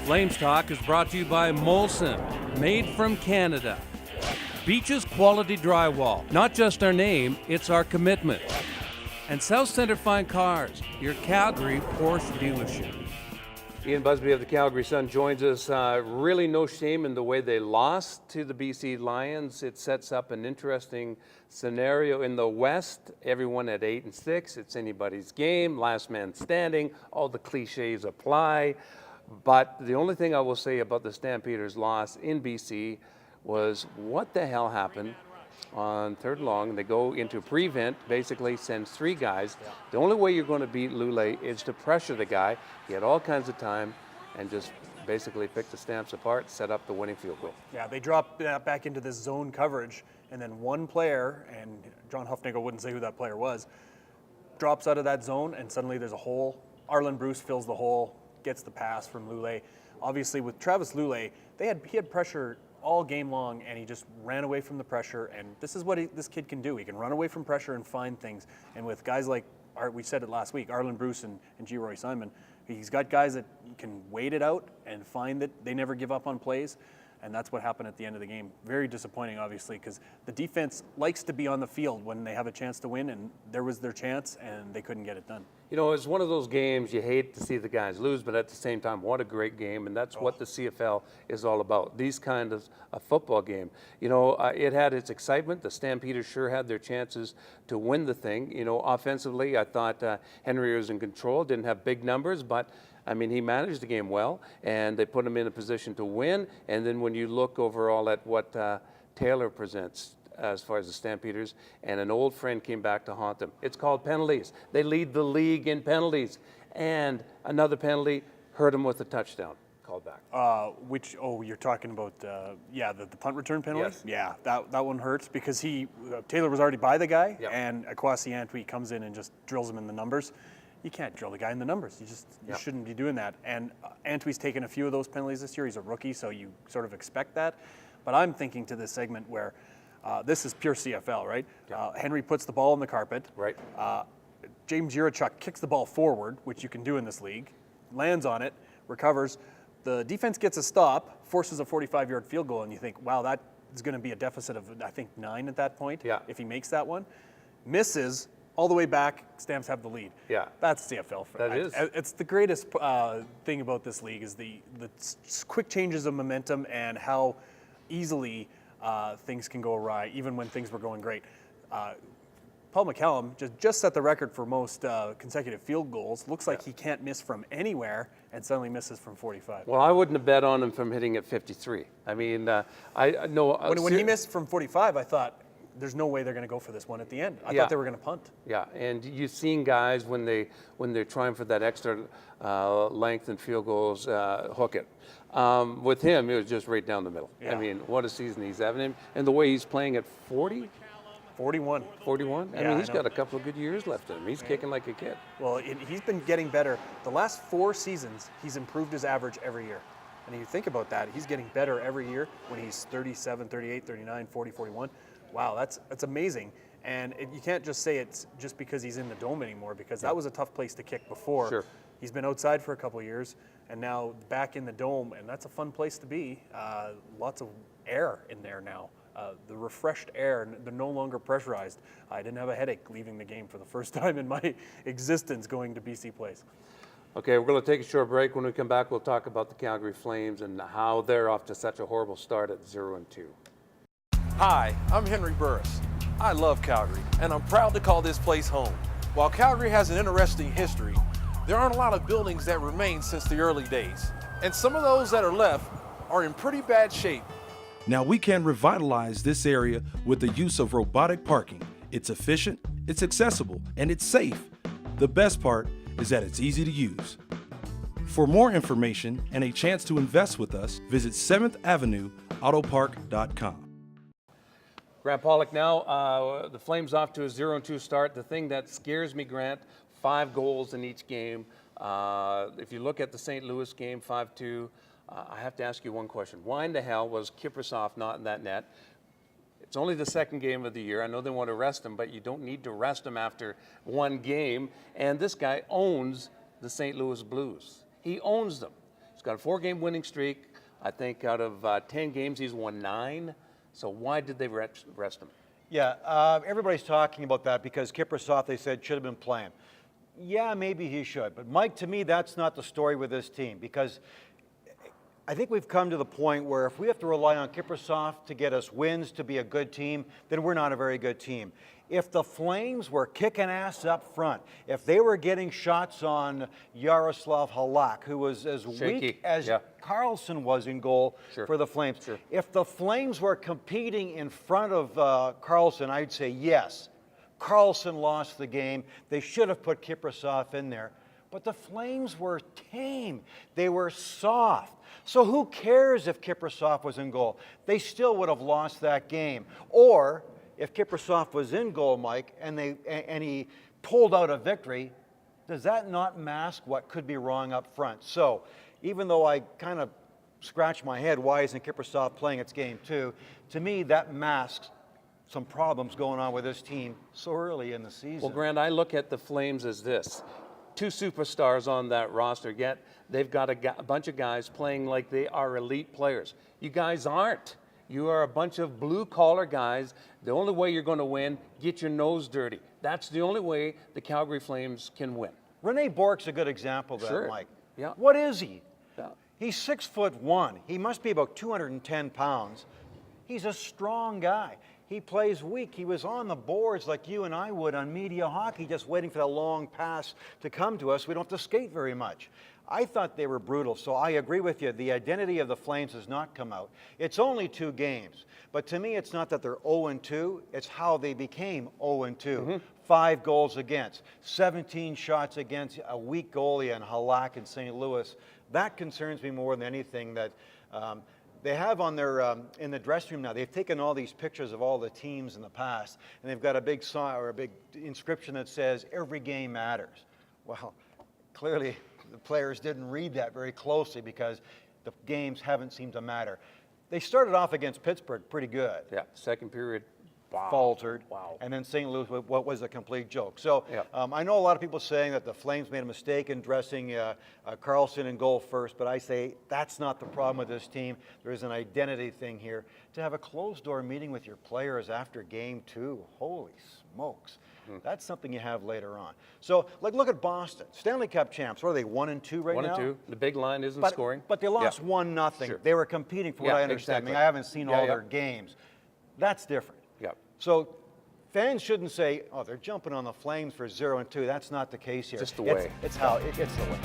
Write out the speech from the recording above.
Flames Talk is brought to you by Molson, made from Canada. Beaches Quality Drywall, not just our name, it's our commitment. And South Centre Fine Cars, your Calgary Porsche dealership. Ian Busby of the Calgary Sun joins us. Really no shame in the way they lost to the BC Lions. It sets up an interesting scenario in the West. Everyone at 8-6. It's anybody's game, last man standing. All the cliches apply. But the only thing I will say about the Stampeders' loss in BC was what the hell happened on third long. They go into prevent, basically sends three guys. The only way you're going to beat Lule is to pressure the guy. He had all kinds of time and just basically pick the Stamps apart, set up the winning field goal. Yeah, they dropped back into this zone coverage, and then one player, and John Huffnagel wouldn't say who that player was, drops out of that zone, and suddenly there's a hole. Arlen Bruce fills the hole, gets the pass from Lule. Obviously, with Travis Lule, he had pressure all game long, and he just ran away from the pressure. And this is what this kid can do. He can run away from pressure and find things. And with guys like, we said it last week, Arlen Bruce and G. Roy Simon, he's got guys that can wait it out and find that they never give up on plays. And that's what happened at the end of the game. Very disappointing, obviously, because the defense likes to be on the field when they have a chance to win, and there was their chance, and they couldn't get it done. You know, it's one of those games you hate to see the guys lose, but at the same time, what a great game, and that's what the CFL is all about, these kind of a football game. You know, it had its excitement. The Stampeders sure had their chances to win the thing. You know, offensively, I thought Henry was in control, didn't have big numbers, but I mean, he managed the game well, and they put him in a position to win. And then when you look overall at what Taylor presents as far as the Stampeders, and an old friend came back to haunt them. It's called penalties. They lead the league in penalties. And another penalty hurt him with a touchdown. Called back. You're talking about, the punt return penalty? Yes. Yeah, that one hurts because Taylor was already by the guy, Yep. and Akwasi Antwi comes in and just drills him in the numbers. You can't drill the guy in the numbers. You shouldn't be doing that. And Antwi's taken a few of those penalties this year. He's a rookie, so you sort of expect that. But I'm thinking to this segment where this is pure CFL, right? Yeah. Henry puts the ball on the carpet. Right. James Yurichuk kicks the ball forward, which you can do in this league, lands on it, recovers. The defense gets a stop, forces a 45-yard field goal, and you think, wow, that is going to be a deficit of, I think, 9 at that point. Yeah. If he makes that one. Misses. All the way back, Stamps have the lead. Yeah. That's CFL. That is. It's the greatest thing about this league is the quick changes of momentum and how easily things can go awry, even when things were going great. Paul McCallum just set the record for most consecutive field goals. Looks like he can't miss from anywhere, and suddenly misses from 45. Well, I wouldn't have bet on him from hitting at 53. I mean, I know. When he missed from 45, I thought, there's no way they're going to go for this one at the end. I thought they were going to punt. Yeah, and you've seen guys when they're trying for that extra length and field goals, hook it. With him, it was just right down the middle. Yeah. I mean, what a season he's having, and the way he's playing at 40. 41. 41? I Yeah, mean, he's I know. got a couple of good years left in him. He's kicking like a kid. Well, he's been getting better. The last 4 seasons, he's improved his average every year. And if you think about that, he's getting better every year when he's 37, 38, 39, 40, 41. Wow, that's amazing. And you can't just say it's just because he's in the dome anymore, because that was a tough place to kick before. Sure. He's been outside for a couple of years, and now back in the dome, and that's a fun place to be. Lots of air in there now. The refreshed air, they're no longer pressurized. I didn't have a headache leaving the game for the first time in my existence going to BC Place. Okay, we're going to take a short break. When we come back, we'll talk about the Calgary Flames and how they're off to such a horrible start at 0-2. Hi, I'm Henry Burris. I love Calgary, and I'm proud to call this place home. While Calgary has an interesting history, there aren't a lot of buildings that remain since the early days. And some of those that are left are in pretty bad shape. Now we can revitalize this area with the use of robotic parking. It's efficient, it's accessible, and it's safe. The best part is that it's easy to use. For more information and a chance to invest with us, visit 7th Avenue Autopark.com. Grant Pollock now, the Flames off to a 0-2 start. The thing that scares me, Grant, 5 goals in each game. If you look at the St. Louis game, 5-2, I have to ask you one question. Why in the hell was Kiprusoff not in that net? It's only the second game of the year. I know they want to rest him, but you don't need to rest him after one game. And this guy owns the St. Louis Blues. He owns them. got a 4-game winning streak. I think out of 10 games, he's won 9. So why did they rest him? Yeah, everybody's talking about that because Kiprusoff, they said, should have been playing. Yeah, maybe he should. But, Mike, to me, that's not the story with this team because I think we've come to the point where if we have to rely on Kiprusoff to get us wins to be a good team, then we're not a very good team. If the Flames were kicking ass up front, if they were getting shots on Yaroslav Halak, who was as weak as Carlson was in goal for the Flames, if the Flames were competing in front of Carlson, I'd say yes. Carlson lost the game. They should have put Kiprusoff in there. But the Flames were tame. They were soft. So who cares if Kiprusoff was in goal? They still would have lost that game. Or if Kiprusoff was in goal, Mike, and he pulled out a victory, does that not mask what could be wrong up front? So even though I kind of scratch my head, why isn't Kiprusoff playing its game too? To me, that masks some problems going on with this team so early in the season. Well, Grant, I look at the Flames as this. 2 superstars on that roster, yet they've got a bunch of guys playing like they are elite players. You guys aren't. You are a bunch of blue-collar guys. The only way you're going to win, get your nose dirty. That's the only way the Calgary Flames can win. Rene Bourque's a good example of that, Mike. Yeah. What is he? Yeah. He's 6'1". He must be about 210 pounds. He's a strong guy. He plays weak. He was on the boards like you and I would on media hockey, just waiting for that long pass to come to us. We don't have to skate very much. I thought they were brutal, so I agree with you. The identity of the Flames has not come out. It's only 2 games, but to me, it's not that they're 0-2. It's how they became 0-2. 5 goals against, 17 shots against, a weak goalie and Halak in St. Louis. That concerns me more than anything. That they have on their in the dressing room now. They've taken all these pictures of all the teams in the past, and they've got a big sign or a big inscription that says "Every game matters." Well, clearly the players didn't read that very closely because the games haven't seemed to matter. They started off against Pittsburgh pretty good. Yeah, second period. Wow. Faltered. Wow. And then St. Louis, what was a complete joke. So I know a lot of people saying that the Flames made a mistake in dressing Carlson in goal first, but I say that's not the problem with this team. There is an identity thing here. To have a closed-door meeting with your players after game 2, holy smokes. That's something you have later on. So, like, look at Boston. Stanley Cup champs. What are they, 1-2 right now? 1-2. The big line isn't scoring. But they lost 1-0. Sure. They were competing, for what I understand. Exactly. I mean, I haven't seen all their games. That's different. So fans shouldn't say, oh, they're jumping on the Flames for 0-2. That's not the case here. Just the way. It's how it's the way.